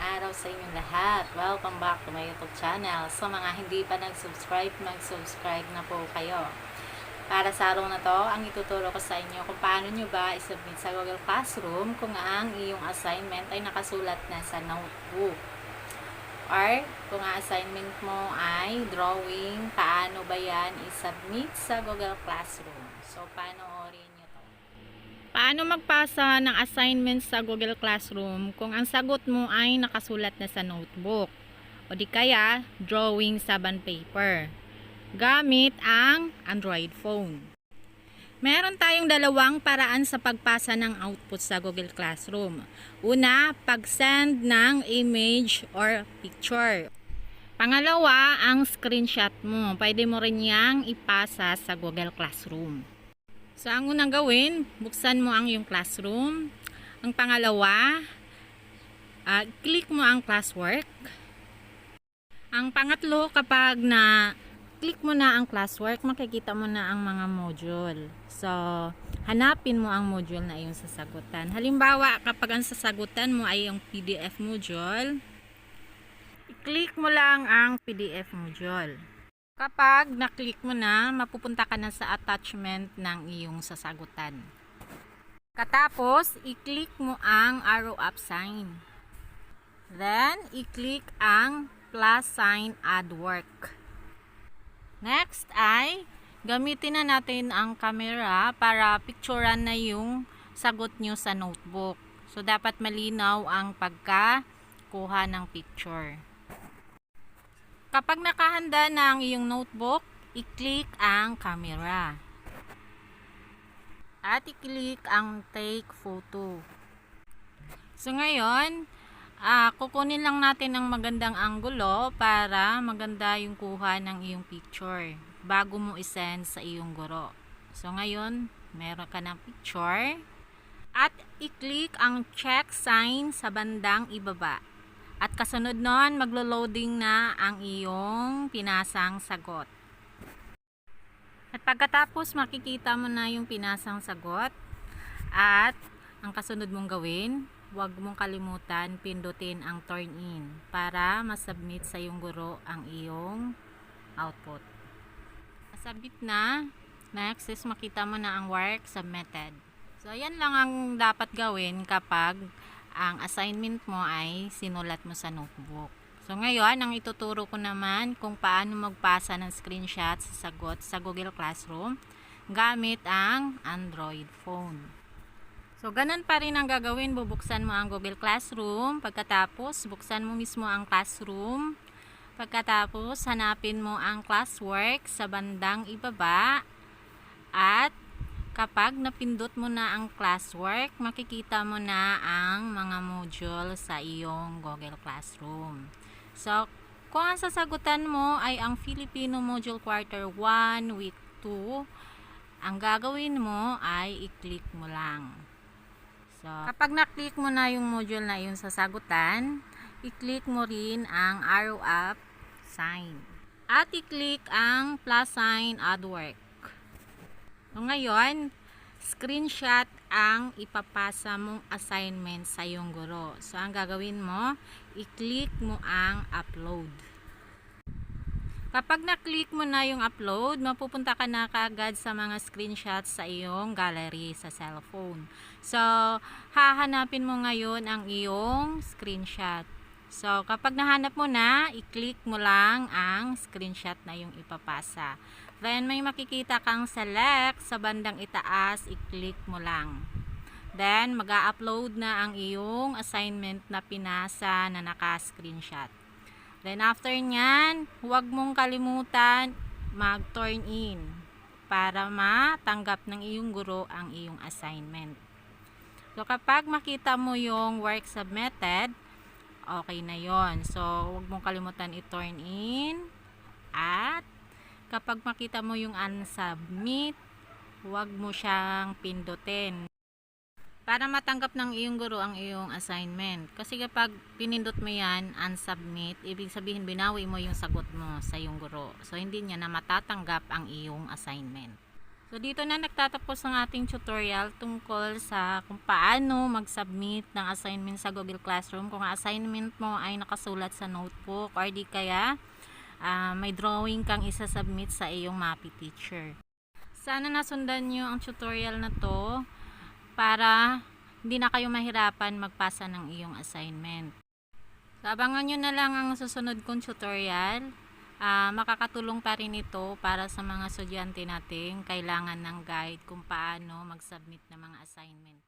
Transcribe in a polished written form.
araw sa inyong lahat. Welcome back to my YouTube channel. Sa mga hindi pa nag-subscribe, mag-subscribe na po kayo. Para sa araw na to, ang ituturo ko sa inyo kung paano nyo ba isubmit sa Google Classroom kung ang iyong assignment ay nakasulat na sa notebook. Or kung ang assignment mo ay drawing, paano ba yan isubmit sa Google Classroom. So, panoorin nyo to. Paano magpasa ng assignment sa Google Classroom kung ang sagot mo ay nakasulat na sa notebook o di kaya drawing sa bond paper gamit ang Android phone? Meron tayong dalawang paraan sa pagpasa ng output sa Google Classroom. Una, pag-send ng image or picture. Pangalawa, ang screenshot mo. Pwede mo rin yang ipasa sa Google Classroom. So, ang unang gawin, buksan mo ang iyong classroom. Ang pangalawa, click mo ang classwork. Ang pangatlo, kapag click mo na ang classwork, makikita mo na ang mga module. So, hanapin mo ang module na iyong sasagutan. Halimbawa, kapag ang sasagutan mo ay yung PDF module, i-click mo lang ang PDF module. Kapag na-click mo na, mapupunta ka na sa attachment ng iyong sasagutan. Katapos, i-click mo ang arrow up sign. Then, i-click ang plus sign add work. Next ay, gamitin na natin ang camera para picturean na yung sagot nyo sa notebook. So, dapat malinaw ang pagkakuha ng picture. Kapag nakahanda na ang iyong notebook, i-click ang camera. At i-click ang take photo. So ngayon, kukunin lang natin ang magandang anggulo para maganda yung kuha ng iyong picture bago mo isend sa iyong guro. So ngayon, meron ka ng picture. At i-click ang check sign sa bandang ibaba. At kasunod nun, maglo-loading na ang iyong pinasang sagot. At pagkatapos, makikita mo na yung pinasang sagot. At ang kasunod mong gawin, huwag mong kalimutan pindutin ang turn in para masubmit sa iyong guro ang iyong output. Masubmit na. Next is makita mo na ang work submitted. So, yan lang ang dapat gawin kapag ang assignment mo ay sinulat mo sa notebook. So ngayon, ang ituturo ko naman kung paano magpasa ng screenshot sa sagot sa Google Classroom gamit ang Android phone. So ganun pa rin ang gagawin, bubuksan mo ang Google Classroom, pagkatapos buksan mo mismo ang classroom, pagkatapos hanapin mo ang classwork sa bandang ibaba at kapag napindot mo na ang classwork, makikita mo na ang mga module sa iyong Google Classroom. So, kung ang sasagutan mo ay ang Filipino Module Quarter 1, Week 2, ang gagawin mo ay i-click mo lang. So, kapag na-click mo na yung module na yung sasagutan, i-click mo rin ang arrow up sign. At i-click ang plus sign add work. So, ngayon, screenshot ang ipapasa mong assignment sa iyong guro. So, ang gagawin mo, i-click mo ang upload. Kapag na-click mo na yung upload, mapupunta ka na kaagad sa mga screenshots sa iyong gallery sa cellphone. So, hahanapin mo ngayon ang iyong screenshot. So, kapag nahanap mo na, i-click mo lang ang screenshot na yung ipapasa. Then, may makikita kang select sa bandang itaas, i-click mo lang. Then, mag-a-upload na ang iyong assignment na pinasa na naka-screenshot. Then, after nyan, huwag mong kalimutan mag-turn in para matanggap ng iyong guro ang iyong assignment. So, kapag makita mo yung work submitted, okay na yon. So, huwag mong kalimutan i-turn in. At kapag makita mo yung unsubmit, huwag mo siyang pindutin para matanggap ng iyong guro ang iyong assignment. Kasi kapag pinindot mo yan, unsubmit, ibig sabihin binawi mo yung sagot mo sa iyong guro. So, hindi niya na matatanggap ang iyong assignment. So dito na nagtatapos ang ating tutorial tungkol sa kung paano mag-submit ng assignment sa Google Classroom. Kung ang assignment mo ay nakasulat sa notebook or di kaya may drawing kang isa-submit sa iyong MAPI teacher. Sana nasundan nyo ang tutorial na to para hindi na kayo mahirapan magpasa ng iyong assignment. So, abangan nyo na lang ang susunod kong tutorial. Makakatulong pa rin ito para sa mga estudyante natin kailangan ng guide kung paano mag-submit ng mga assignment.